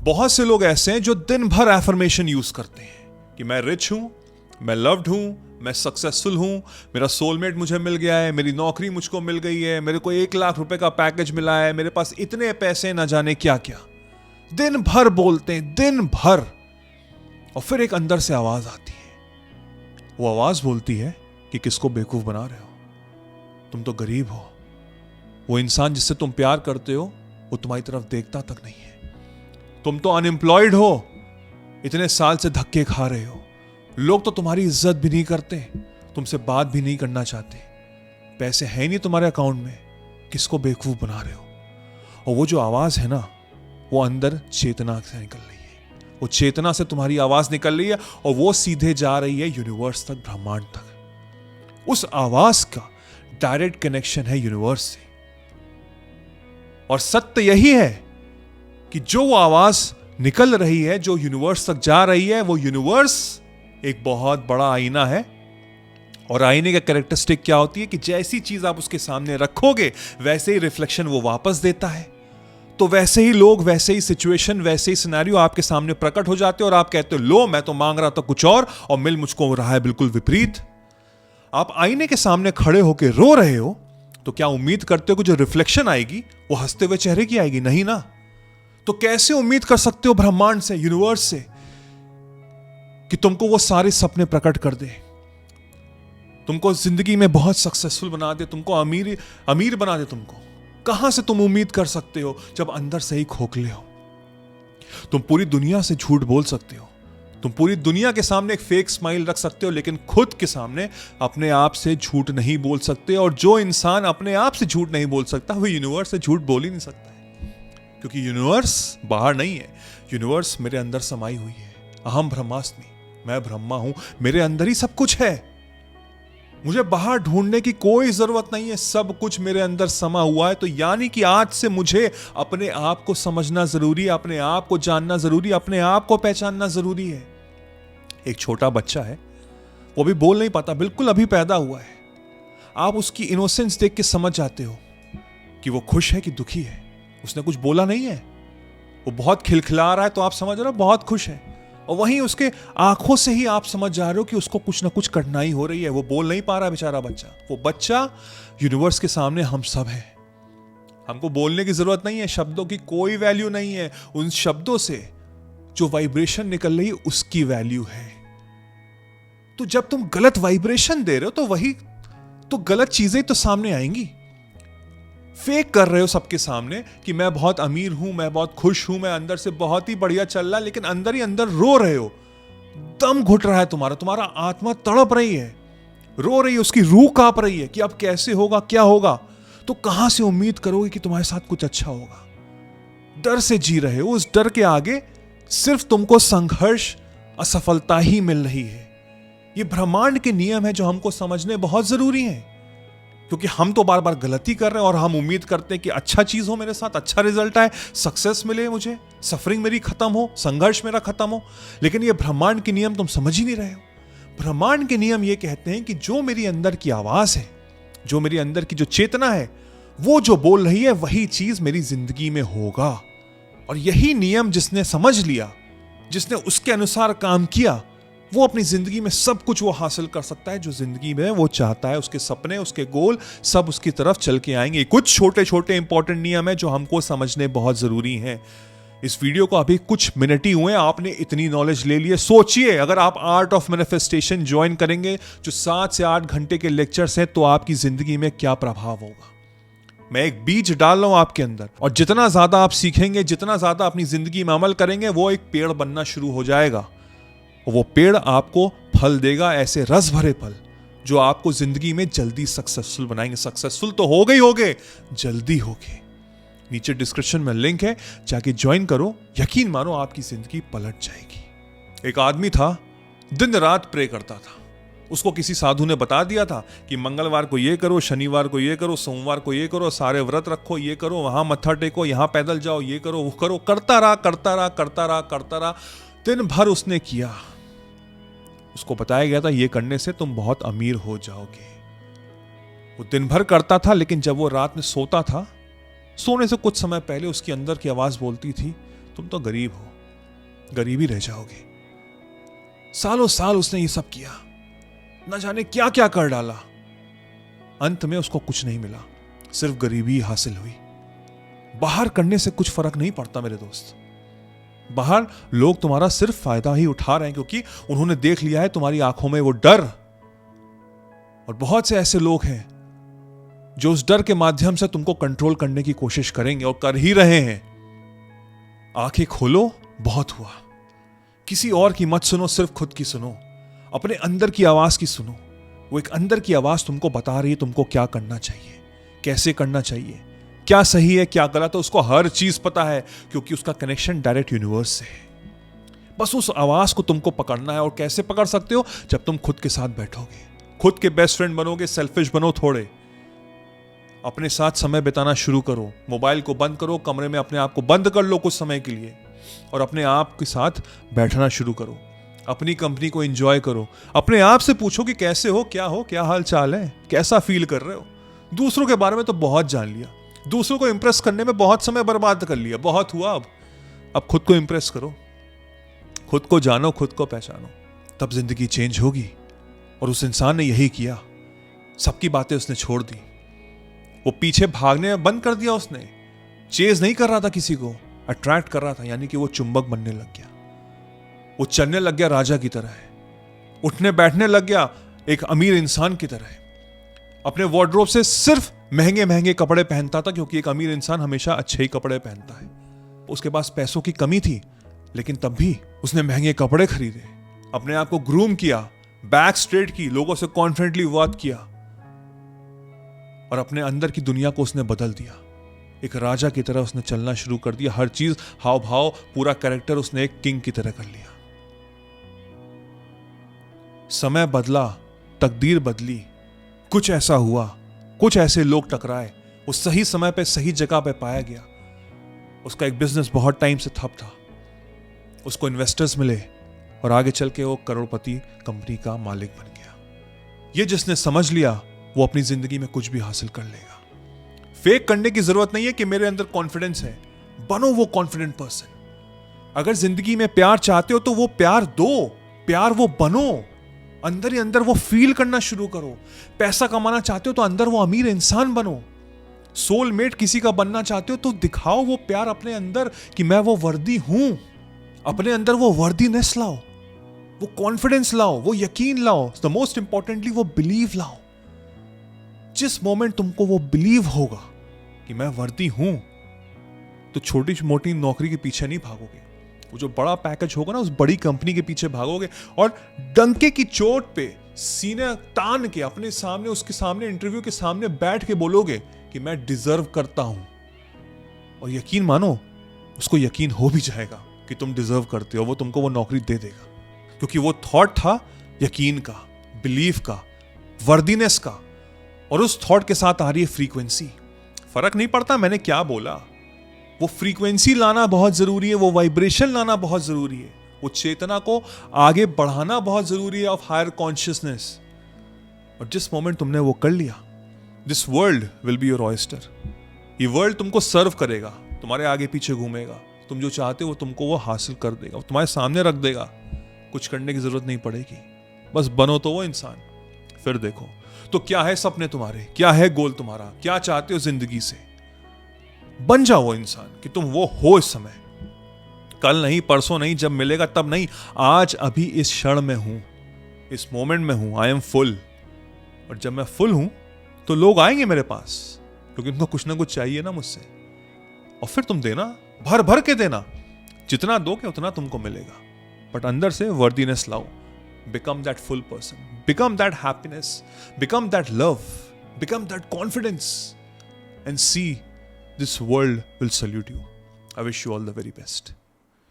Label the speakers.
Speaker 1: बहुत से लोग ऐसे हैं जो दिन भर एफर्मेशन यूज करते हैं कि मैं रिच हूं, मैं लव्ड हूं, मैं सक्सेसफुल हूं, मेरा सोलमेट मुझे मिल गया है, मेरी नौकरी मुझको मिल गई है, मेरे को 1 लाख रुपए का पैकेज मिला है, मेरे पास इतने पैसे, ना जाने क्या क्या। दिन भर बोलते हैं, दिन भर। और फिर एक अंदर से आवाज आती है। वो आवाज बोलती है कि किसको बेवकूफ बना रहे हो, तुम तो गरीब हो। वो इंसान जिससे तुम प्यार करते हो वो तुम्हारी तरफ देखता तक नहीं है। तुम तो अनएम्प्लॉयड हो, इतने साल से धक्के खा रहे हो, लोग तो तुम्हारी इज्जत भी नहीं करते, तुमसे बात भी नहीं करना चाहते, पैसे हैं नहीं तुम्हारे अकाउंट में, किसको बेवकूफ बना रहे हो। और वो जो आवाज है ना, वो अंदर चेतना से निकल रही है। वो चेतना से तुम्हारी आवाज निकल रही है और वो सीधे जा रही है यूनिवर्स तक, ब्रह्मांड तक। उस आवाज का डायरेक्ट कनेक्शन है यूनिवर्स से। और सत्य यही है कि जो वो आवाज निकल रही है, जो यूनिवर्स तक जा रही है, वो यूनिवर्स एक बहुत बड़ा आईना है। और आईने का कैरेक्टरिस्टिक क्या होती है कि जैसी चीज आप उसके सामने रखोगे वैसे ही रिफ्लेक्शन वो वापस देता है। तो वैसे ही लोग, वैसे ही सिचुएशन, वैसे ही सिनेरियो आपके सामने प्रकट हो जाते हैं और आप कहते हो लो मैं तो मांग रहा था कुछ और मिल मुझको रहा है बिल्कुल विपरीत। आप आईने के सामने खड़े होकर रो रहे हो तो क्या उम्मीद करते हो कि जो रिफ्लेक्शन आएगी वो हंसते हुए चेहरे की आएगी? नहीं ना। तो कैसे उम्मीद कर सकते हो ब्रह्मांड से, यूनिवर्स से, कि तुमको वो सारे सपने प्रकट कर दे, तुमको जिंदगी में बहुत सक्सेसफुल बना दे, तुमको अमीर बना दे? तुमको कहां से तुम उम्मीद कर सकते हो जब अंदर से ही खोखले हो? तुम पूरी दुनिया से झूठ बोल सकते हो, तुम पूरी दुनिया के सामने एक फेक स्माइल रख सकते हो, लेकिन खुद के सामने अपने आप से झूठ नहीं बोल सकते। और जो इंसान अपने आप से झूठ नहीं बोल सकता वो यूनिवर्स से झूठ बोल ही नहीं सकता है, क्योंकि यूनिवर्स बाहर नहीं है, यूनिवर्स मेरे अंदर समाई हुई है। अहम ब्रह्मास्मि, मैं ब्रह्मा हूं, मेरे अंदर ही सब कुछ है। मुझे बाहर ढूंढने की कोई जरूरत नहीं है, सब कुछ मेरे अंदर समा हुआ है। तो यानी कि आज से मुझे अपने आप को समझना जरूरी है, अपने आप को जानना जरूरी है, अपने आप को पहचानना जरूरी है। एक छोटा बच्चा है, वो भी बोल नहीं पाता, बिल्कुल अभी पैदा हुआ है। आप उसकी इनोसेंस देख के समझ जाते हो कि वो खुश है कि दुखी है। उसने कुछ बोला नहीं है, वो बहुत खिलखिला रहा है तो आप समझ रहे हो बहुत खुश है। और वहीं उसके आंखों से ही आप समझ जा रहे हो कि उसको कुछ ना कुछ कठिनाई हो रही है, वो बोल नहीं पा रहा बेचारा बच्चा। वो बच्चा यूनिवर्स के सामने हम सब हैं, हमको बोलने की जरूरत नहीं है, शब्दों की कोई वैल्यू नहीं है। उन शब्दों से जो वाइब्रेशन निकल रही है उसकी वैल्यू है। तो जब तुम गलत वाइब्रेशन दे रहे हो तो वही तो गलत चीजें तो सामने आएंगी। फेक कर रहे हो सबके सामने कि मैं बहुत अमीर हूं, मैं बहुत खुश हूं, मैं अंदर से बहुत ही बढ़िया चल रहा है, लेकिन अंदर ही अंदर रो रहे हो, दम घुट रहा है तुम्हारा आत्मा तड़प रही है, रो रही है, उसकी रूह कांप रही है कि अब कैसे होगा, क्या होगा। तो कहां से उम्मीद करोगे कि तुम्हारे साथ कुछ अच्छा होगा? डर से जी रहे हो, उस डर के आगे सिर्फ तुमको संघर्ष, असफलता ही मिल रही है। ये ब्रह्मांड के नियम है जो हमको समझने बहुत जरूरी है, क्योंकि हम तो बार बार गलती कर रहे हैं और हम उम्मीद करते हैं कि अच्छा चीज हो मेरे साथ, अच्छा रिजल्ट आए, सक्सेस मिले मुझे, सफरिंग मेरी खत्म हो, संघर्ष मेरा खत्म हो। लेकिन ये ब्रह्मांड के नियम तुम समझ ही नहीं रहे हो। ब्रह्मांड के नियम ये कहते हैं कि जो मेरी अंदर की आवाज है, जो मेरी अंदर की जो चेतना है, वो जो बोल रही है वही चीज मेरी जिंदगी में होगा। और यही नियम जिसने समझ लिया, जिसने उसके अनुसार काम किया, वो अपनी जिंदगी में सब कुछ वो हासिल कर सकता है जो जिंदगी में वो चाहता है। उसके सपने, उसके गोल सब उसकी तरफ चल के आएंगे। कुछ छोटे छोटे इंपॉर्टेंट नियम है जो हमको समझने बहुत जरूरी हैं। इस वीडियो को अभी कुछ मिनट ही हुए, आपने इतनी नॉलेज ले ली है। सोचिए अगर आप आर्ट ऑफ मैनिफेस्टेशन ज्वाइन करेंगे, जो 7 से 8 घंटे के लेक्चर्स हैं, तो आपकी जिंदगी में क्या प्रभाव होगा। मैं एक बीज डाल रहा हूं आपके अंदर, और जितना ज्यादा आप सीखेंगे, जितना ज्यादा अपनी जिंदगी में अमल करेंगे, वो एक पेड़ बनना शुरू हो जाएगा। और वो पेड़ आपको फल देगा, ऐसे रस भरे फल जो आपको जिंदगी में जल्दी सक्सेसफुल बनाएंगे। सक्सेसफुल तो हो गई होगे, जल्दी होगे। नीचे डिस्क्रिप्शन में लिंक है, जाके ज्वाइन करो, यकीन मानो आपकी जिंदगी पलट जाएगी। एक आदमी था, दिन रात प्रे करता था। उसको किसी साधु ने बता दिया था कि मंगलवार को ये करो, शनिवार को ये करो, सोमवार को ये करो, सारे व्रत रखो, ये करो, वहां मत्था टेको, यहां पैदल जाओ, ये करो, वो करो। करता रहा। दिन भर उसने किया। उसको बताया गया था ये करने से तुम बहुत अमीर हो जाओगे। वो दिन भर करता था, लेकिन जब वो रात में सोता था, सोने से कुछ समय पहले उसके अंदर की आवाज बोलती थी तुम तो गरीब हो, गरीब ही रह जाओगे। सालों साल उसने ये सब किया, न जाने क्या क्या कर डाला, अंत में उसको कुछ नहीं मिला, सिर्फ गरीबी हासिल हुई। बाहर करने से कुछ फर्क नहीं पड़ता मेरे दोस्त। बाहर लोग तुम्हारा सिर्फ फायदा ही उठा रहे हैं, क्योंकि उन्होंने देख लिया है तुम्हारी आंखों में वो डर। और बहुत से ऐसे लोग हैं जो उस डर के माध्यम से तुमको कंट्रोल करने की कोशिश करेंगे और कर ही रहे हैं। आंखें खोलो, बहुत हुआ। किसी और की मत सुनो, सिर्फ खुद की सुनो, अपने अंदर की आवाज की सुनो। वो एक अंदर की आवाज तुमको बता रही है तुमको क्या करना चाहिए, कैसे करना चाहिए, क्या सही है क्या गलत है। उसको हर चीज पता है, क्योंकि उसका कनेक्शन डायरेक्ट यूनिवर्स से है। बस उस आवाज को तुमको पकड़ना है। और कैसे पकड़ सकते हो? जब तुम खुद के साथ बैठोगे, खुद के बेस्ट फ्रेंड बनोगे, सेल्फिश बनो थोड़े, अपने साथ समय बिताना शुरू करो, मोबाइल को बंद करो, कमरे में अपने आप को बंद कर लो कुछ समय के लिए और अपने आप के साथ बैठना शुरू करो, अपनी कंपनी को एंजॉय करो। अपने आप से पूछो कि कैसे हो, क्या हाल चाल है, कैसा फील कर रहे हो। दूसरों के बारे में तो बहुत जान लिया, दूसरों को इंप्रेस करने में बहुत समय बर्बाद कर लिया, बहुत हुआ। अब खुद को इंप्रेस करो, खुद को जानो, खुद को पहचानो, तब जिंदगी चेंज होगी। और उस इंसान ने यही किया, सबकी बातें उसने छोड़ दी, वो पीछे भागने बंद कर दिया। उसने चेज नहीं कर रहा था किसी को, अट्रैक्ट कर रहा था, यानी कि वो चुंबक बनने लग गया। वो चलने लग गया राजा की तरह, उठने बैठने लग गया एक अमीर इंसान की तरह। अपने वार्डरोब से सिर्फ महंगे महंगे कपड़े पहनता था, क्योंकि एक अमीर इंसान हमेशा अच्छे ही कपड़े पहनता है। उसके पास पैसों की कमी थी, लेकिन तब भी उसने महंगे कपड़े खरीदे, अपने आप को ग्रूम किया, बैक स्ट्रेट की, लोगों से कॉन्फिडेंटली बात किया और अपने अंदर की दुनिया को उसने बदल दिया। एक राजा की तरह उसने चलना शुरू कर दिया, हर चीज, हाव भाव, पूरा कैरेक्टर उसने एक किंग की तरह कर लिया। समय बदला, तकदीर बदली, कुछ ऐसा हुआ, कुछ ऐसे लोग टकराए, वो सही समय पे सही जगह पे पाया गया। उसका एक बिजनेस बहुत टाइम से ठप था, उसको इन्वेस्टर्स मिले और आगे चल के वो करोड़पति कंपनी का मालिक बन गया। ये जिसने समझ लिया वो अपनी जिंदगी में कुछ भी हासिल कर लेगा। फेक करने की जरूरत नहीं है कि मेरे अंदर कॉन्फिडेंस है, बनो वो कॉन्फिडेंट पर्सन। अगर जिंदगी में प्यार चाहते हो तो वो प्यार दो, प्यार वो बनो, अंदर ही अंदर वो फील करना शुरू करो। पैसा कमाना चाहते हो तो अंदर वो अमीर इंसान बनो। सोलमेट किसी का बनना चाहते हो तो दिखाओ वो प्यार अपने अंदर कि मैं वो वर्दी हूं। अपने अंदर वो वर्दीनेस लाओ, वो कॉन्फिडेंस लाओ, वो यकीन लाओ, द मोस्ट इंपॉर्टेंटली वो बिलीव लाओ। जिस मोमेंट तुमको वो बिलीव होगा कि मैं वर्दी हूं, तो छोटी मोटी नौकरी के पीछे नहीं भागोगे। वो जो बड़ा पैकेज होगा ना, उस बड़ी कंपनी के पीछे भागोगे और डंके की चोट पे सीने तान के अपने सामने, उसके सामने, इंटरव्यू के सामने बैठ के बोलोगे कि मैं डिजर्व करता हूं। और यकीन मानो, उसको यकीन हो भी जाएगा कि तुम डिजर्व करते हो, वो तुमको वो नौकरी दे देगा, क्योंकि वो थॉट था यकीन का, बिलीफ का, वर्दीनेस का। और उस थॉट के साथ आ रही है फ्रीक्वेंसी। फर्क नहीं पड़ता मैंने क्या बोला, वो फ्रीक्वेंसी लाना बहुत जरूरी है, वो वाइब्रेशन लाना बहुत जरूरी है, वो चेतना को आगे बढ़ाना बहुत जरूरी है ऑफ हायर कॉन्शियसनेस। और जिस मोमेंट तुमने वो कर लिया, this world will be your oyster. ये वर्ल्ड तुमको सर्व करेगा, तुम्हारे आगे पीछे घूमेगा, तुम जो चाहते हो तुमको वो हासिल कर देगा, तुम्हारे सामने रख देगा। कुछ करने की जरूरत नहीं पड़ेगी, बस बनो तो वो इंसान। फिर देखो तो क्या है सपने तुम्हारे, क्या है गोल तुम्हारा, क्या चाहते हो जिंदगी से, बन जाओ वो इंसान कि तुम वो हो इस समय। कल नहीं, परसों नहीं, जब मिलेगा तब नहीं, आज अभी इस क्षण में हूं, इस मोमेंट में हूं। I am full. और जब मैं फुल हूं तो लोग आएंगे मेरे पास, क्योंकि उनको कुछ ना कुछ चाहिए ना मुझसे। और फिर तुम देना, भर भर के देना, जितना दोगे उतना तुमको मिलेगा। बट अंदर से वर्दीनेस लाओ, become that full person, become that happiness, become that love, become that confidence, and see this world will salute you. I wish you all the very best.